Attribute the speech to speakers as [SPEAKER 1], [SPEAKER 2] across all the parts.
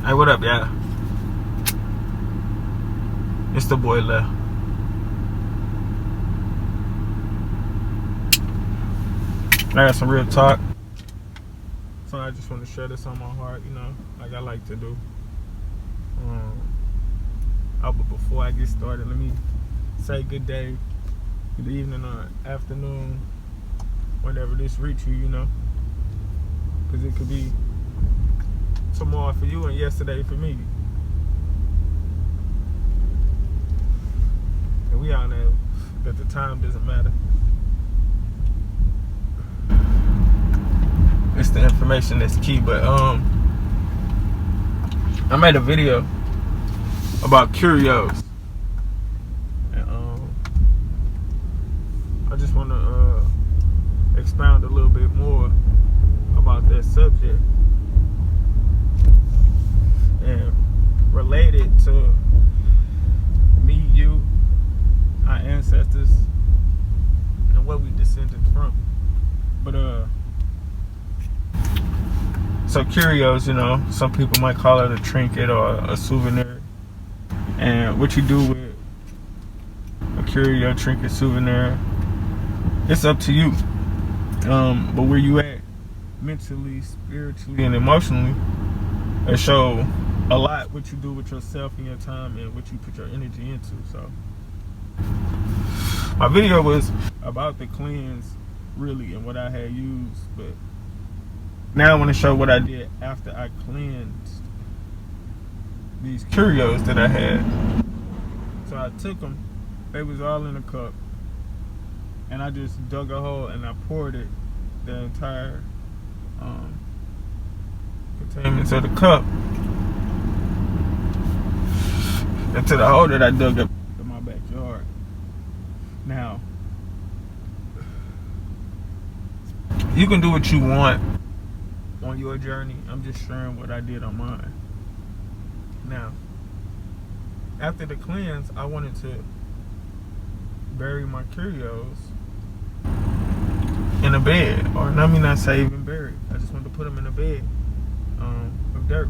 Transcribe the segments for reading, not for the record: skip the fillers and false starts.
[SPEAKER 1] Hey, what up, y'all? It's the boy left. I got some real talk. So I just want to share this on my heart, you know, like I like to do. But before I get started, let me say good day, good evening, or afternoon, whenever this reach you, you know. Because it could be tomorrow for you and yesterday for me. And we all know that the time doesn't matter. It's the information that's key. But I made a video about curios, and I just want to expound a little bit more about that subject and relate it to me, you, our ancestors, and where we descended from. But so curios, you know, some people might call it a trinket or a souvenir. And what you do with a curio, trinket, souvenir, it's up to you. But where you at mentally, spiritually, and emotionally, it show a lot what you do with yourself and your time and what you put your energy into. So my video was about the cleanse, really, and what I had used. But now I want to show what I did after I cleansed these curios that I had. So I took them, they was all in a cup, and I just dug a hole and I poured it, the entire containments of the cup, into the hole that I dug up in my backyard. Now, you can do what you want on your journey. I'm just sharing what I did on mine. Now, after the cleanse, I wanted to bury my curios in a bed, or let me not say even buried. I just wanted to put them in a bed of dirt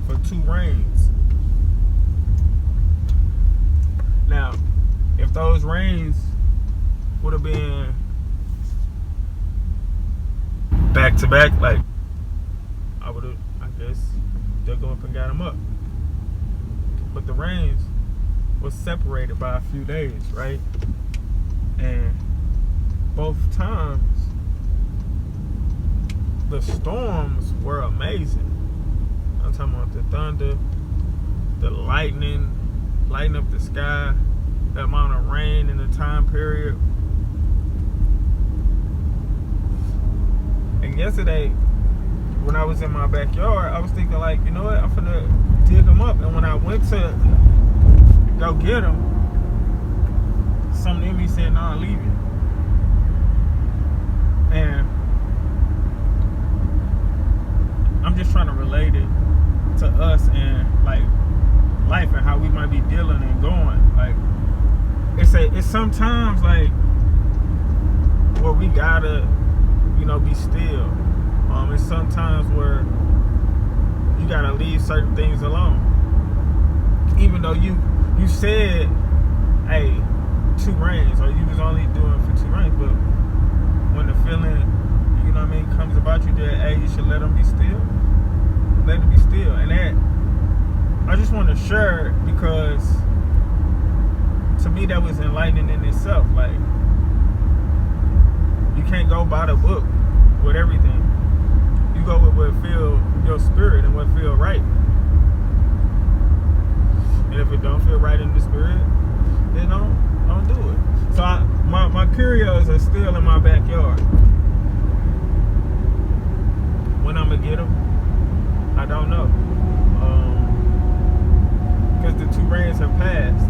[SPEAKER 1] for 2 rains. Now, if those rains would have been back to back, like, I would have, I guess, dug up and got them up. But the rains was separated by a few days, right? And both times the storms were amazing. I'm talking about the thunder, the lightning, lighting up the sky, the amount of rain in the time period. And yesterday, when I was in my backyard, I was thinking, like, you know what, I'm finna dig them up. And when I went to go get them, something in me said, nah, leave it. And I'm just trying to relate it to us and, like, life and how we might be dealing and going. Like, it's sometimes, like, where we gotta, you know, be still. It's sometimes where you gotta leave certain things alone. Even though you said, hey, 2 rains, or you was only doing for 2 rains, but when the feeling, you know what I mean, comes about you that, hey, you should let them be still, let it be still. And that, I just want to share it because to me that was enlightening in itself. Like, you can't go by the book with everything. You go with what feel your spirit and what feel right. And if it don't feel right in the spirit, then don't do it. So my curios are still in my backyard. When I'm gonna get them, I don't know. Because the 2 rains have passed.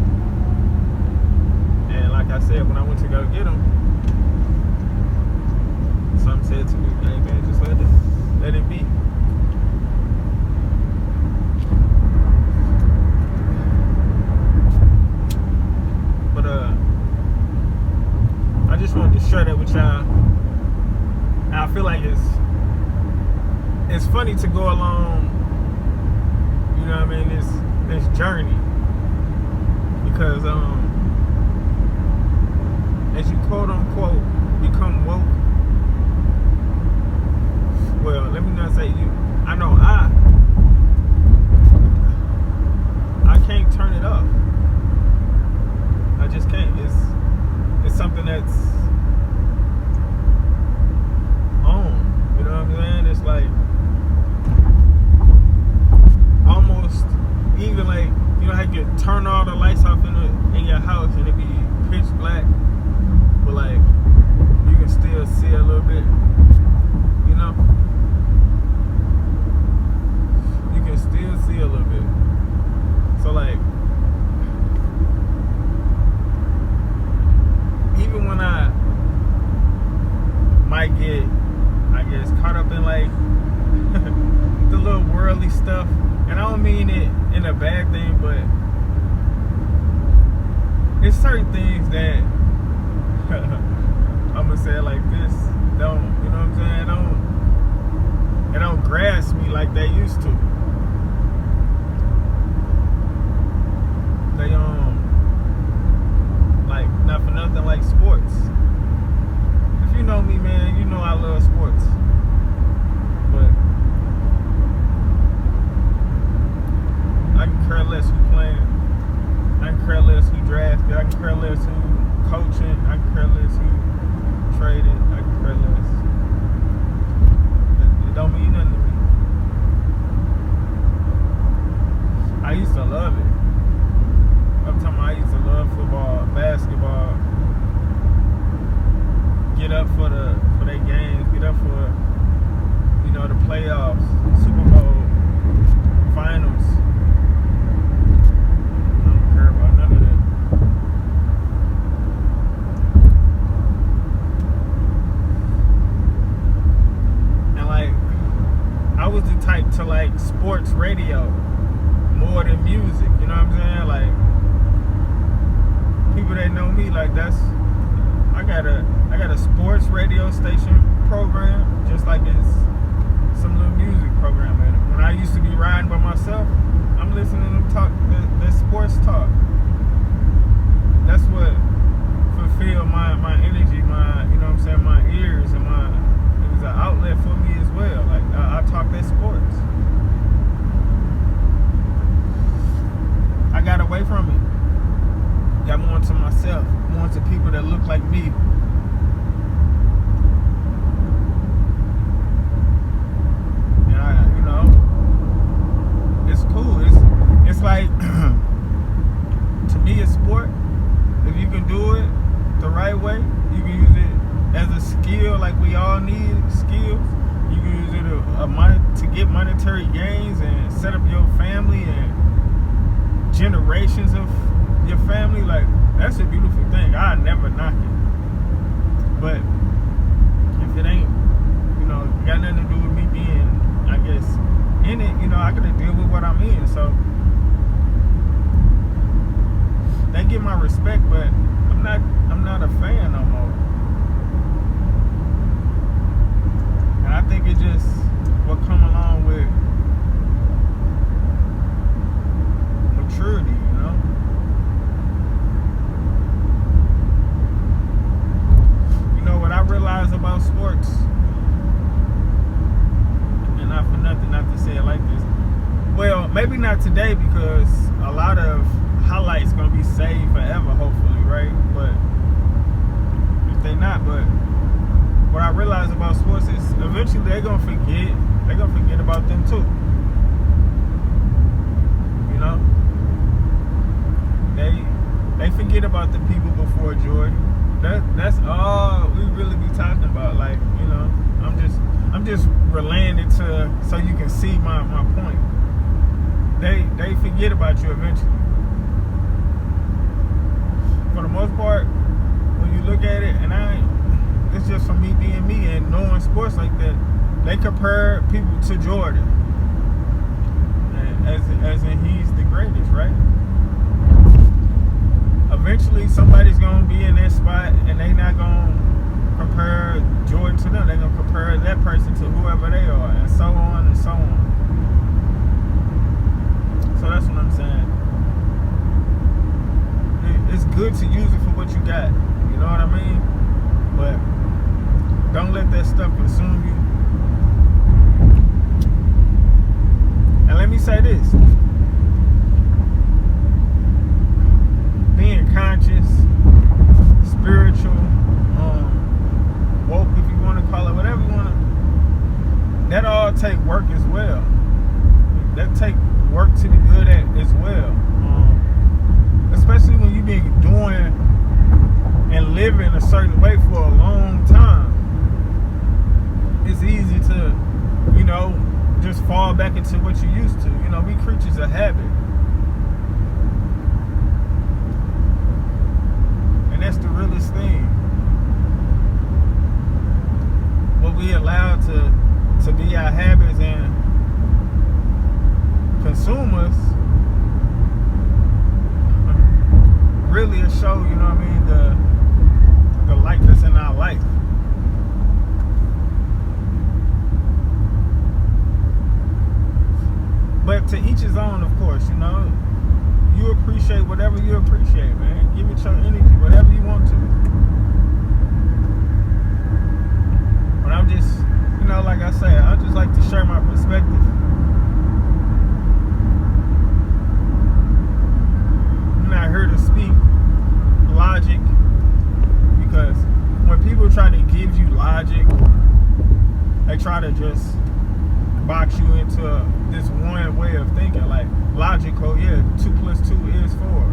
[SPEAKER 1] And like I said, when I went to go get them, some said to me, hey man, just let it be. But I just wanted to share that with y'all. And I feel like it's funny to go along, you know what I mean, this journey, because as you quote unquote become woke, well, let me not say you, I know I can't turn it off. I just can't. It's something that's on, you know what I'm saying? It's like almost even like, you know how you can turn all the lights off in your house and it be pitch black, but like you can still see a little bit, you know? You can still see a little bit. So like, even when I might get, I guess, caught up in like the little worldly stuff, and I don't mean it in a bad thing, but it's certain things that I'm gonna say it like this, don't, you know what I'm saying? It don't grasp me like they used to. They like, not for nothing, like sports. If you know me, man, you know I love sports. But I can care less who playing. I can care less who drafted. I can care less who coaching. I can care less who traded. I can care less. It don't mean nothing to me. I used to love it. I'm talking about I used to love football, basketball. Get up for their games. Get up for, you know, the playoffs, Super Bowl, finals. I don't care about none of that. And like, I was the type to like sports radio more than music. You know what I'm saying? Like, people that know me, like, that's, I got a sports radio station program, just like it's some little music program in it. When I used to be riding by myself, I'm listening to them talk, the sports talk. That's what fulfilled my energy, my, you know what I'm saying, my ears, and it was an outlet for me as well. Like, I talk that sports. I got away from it. Got more into myself, more into people that look like me. And you know, it's cool. It's like, to me, it's sport. If you can do it the right way, you can use it as a skill. Like, we all need skills. You can use it to get monetary gains and set up your family and generations of your family. Like, that's a beautiful thing. I never knock it. But if it ain't, you know, got nothing to do with me being, I guess, in it, you know, I gotta deal with what I'm in. So they get my respect, but I'm not a fan no more. And I think it just will come along with maturity, you know. What I realized about sports, and not for nothing, not to say it like this, well, maybe not today, because a lot of highlights gonna be saved forever, hopefully, right? But if they not, but what I realized about sports is eventually they're gonna forget about them too. You know, they forget about the people before Jordan. That's all we really be talking about. Like, you know, I'm just relaying it so you can see my point. They forget about you eventually. For the most part, when you look at it, and it's just from me being me and knowing sports like that, they compare people to Jordan, and as in he's the greatest, right? Eventually somebody's gonna be in that spot, and they not gonna compare Jordan to them. They're gonna compare that person to whoever they are, and so on and so on. So that's what I'm saying. It's good to use it for what you got. You know what I mean? But don't let that stuff consume you. And let me say this. Being conscious, spiritual, woke, if you want to call it, whatever you want to, that all take work as well. That take work to be good at as well. Especially when you've been doing and living a certain way for a long time. It's easy to, just fall back into what you used to. We creatures of habit. And that's the realest thing. What we allow to be our habits and consume us really a show, the light that's in our life. But to each his own, of course, you appreciate whatever you appreciate, man. Give it your energy, whatever you want to. But I'm just, like I say, I just like to share my perspective. I'm not here to speak logic, because when people try to give you logic, they try to just box you into this one way of thinking, like logical. Yeah, 2 + 2 is 4.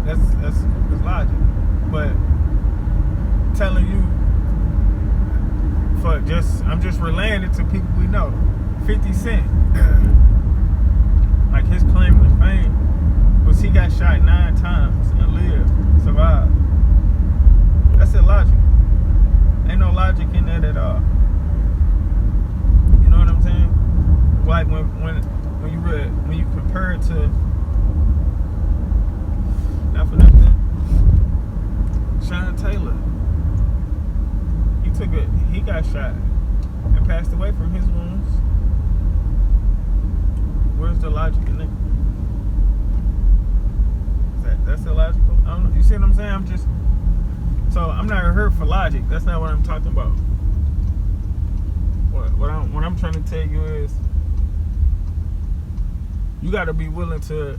[SPEAKER 1] That's logic. But telling you I'm just relaying it to people we know. 50 Cent, like his claim to fame was he got shot 9 times and lived, survived. That's illogical. Ain't no logic in that at all. You know what I'm saying? Like when you compare it to, not for nothing, Sean Taylor. He got shot and passed away from his wounds. Where's the logic in it? That's illogical. I don't know. You see what I'm saying? So I'm not here for logic. That's not what I'm talking about. What I'm trying to tell you is, you got to be willing to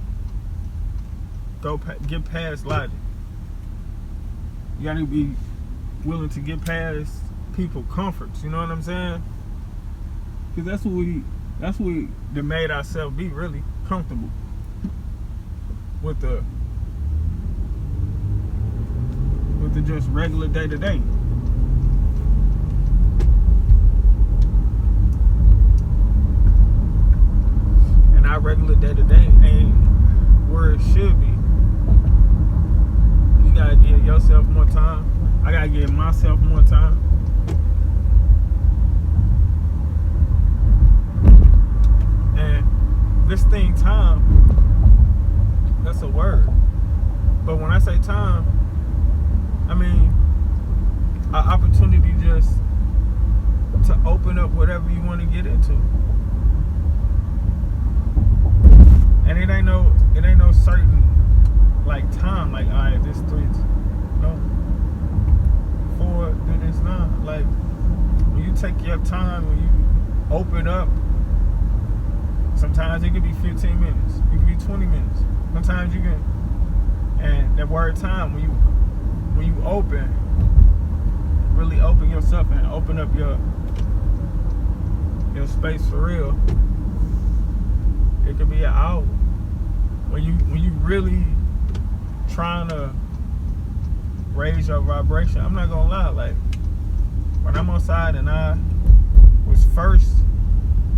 [SPEAKER 1] get past logic. You got to be willing to get past people comforts. You know what I'm saying? Because that's what we made ourselves be, really comfortable with the just regular day to day. And our regular day to day ain't where it should be. You gotta give yourself more time. I gotta give myself more time. And this thing, time, that's a word. But when I say time, I mean an opportunity just to open up whatever you want to get into. And it ain't no certain like time, like, all right, this 3, no, 4, do this now. Like, when you take your time, when you open up, sometimes it could be 15 minutes, it could be 20 minutes. Sometimes you can, and that word time, when you open, really open yourself and open up your space for real, it could be an hour. When you really trying to raise your vibration, I'm not gonna lie, like when I'm outside and I was first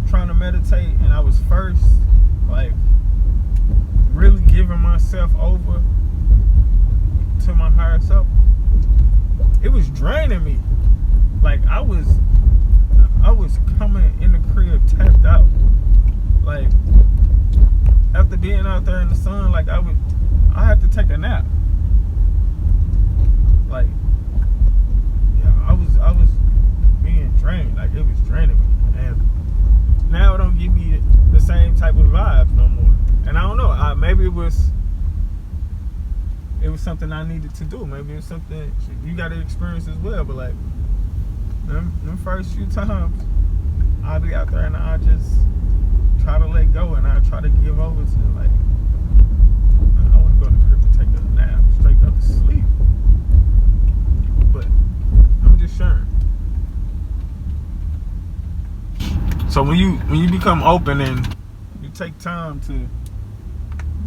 [SPEAKER 1] trying to meditate, and I was first like really giving myself over to my higher self, it was draining me. Like I was coming in the crib tapped out. Like after being out there in the sun, like I had to take a nap. like, yeah, I was being drained. Like, it was draining me. And now it don't give me the same type of vibes no more. And I don't know. Maybe it was something I needed to do. Maybe it's something you got to experience as well. But like them first few times, I'll be out there and I just try to let go and I try to give over to like, I want to go to the crib and take a nap, straight up to sleep. But I'm just sharing. So when you become open and you take time to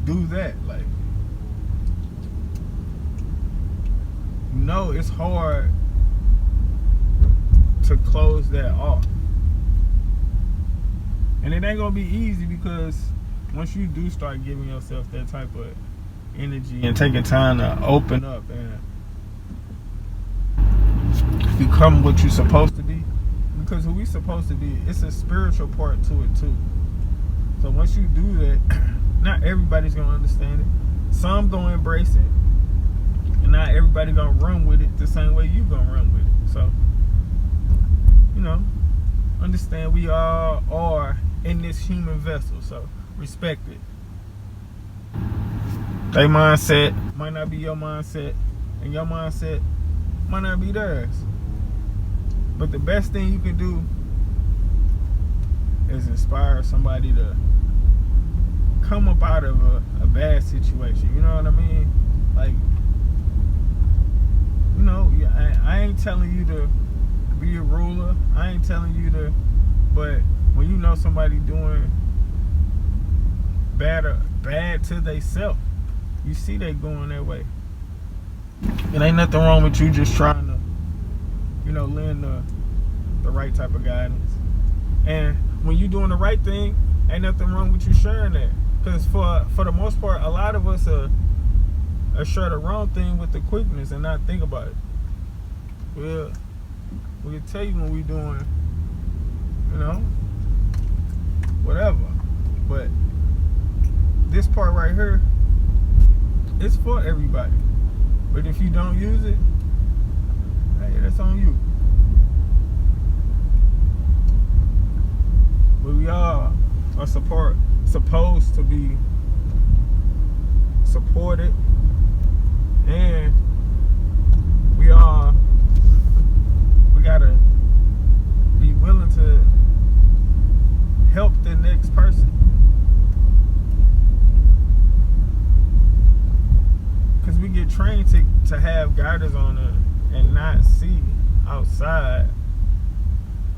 [SPEAKER 1] do that, like, you know, it's hard to close that off. And it ain't gonna be easy, because once you do start giving yourself that type of energy and taking time to open up and become what you're supposed to be, because who we supposed to be, it's a spiritual part to it too. So once you do that, not everybody's gonna understand it. Some gonna embrace it, and not everybody gonna run with it the same way you gonna run with it. So, you know, understand we all are in this human vessel, so respect it. Their mindset might not be your mindset, and your mindset might not be theirs. But the best thing you can do is inspire somebody to come up out of a bad situation. You know what I mean? Like, you know, I ain't telling you to be a ruler. I ain't telling you to, but when you know somebody doing bad to theyself, you see they going that way. It ain't nothing wrong with you just trying to, you know, lend the right type of guidance. And when you doing the right thing, ain't nothing wrong with you sharing that. Because for the most part, a lot of us share the wrong thing with the quickness and not think about it. We'll tell you when we doing, you know, whatever. But this part right here, it's for everybody. But if you don't use it, hey, that's on you. But we all are supposed to be supported, and we gotta be willing to help the next person. Because we get trained to have guiders on it and not see outside.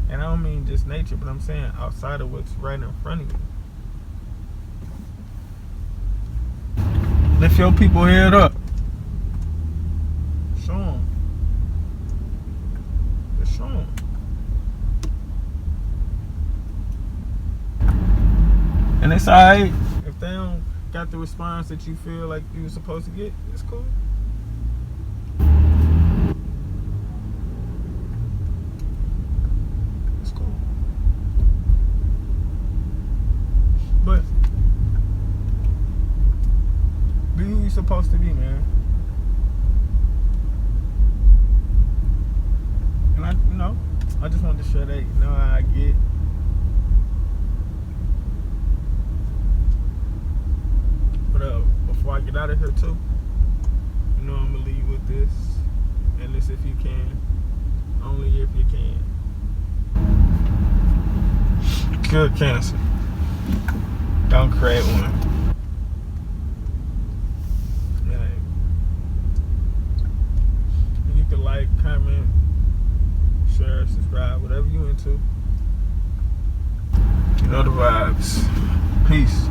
[SPEAKER 1] And I don't mean just nature, but I'm saying outside of what's right in front of you. Lift your people head up. Show them. Just show them. And it's alright if they don't got the response that you feel like you were supposed to get. It's cool. It's cool. But be who you're supposed to be, man. And I just wanted to share that, you know, how I get. But before I get out of here too, you know, I'm gonna leave with this, and this if you can, only if you can. Cure cancer. Don't create one. Yeah. You can like, comment, share, subscribe, whatever you into. You know the vibes. Peace.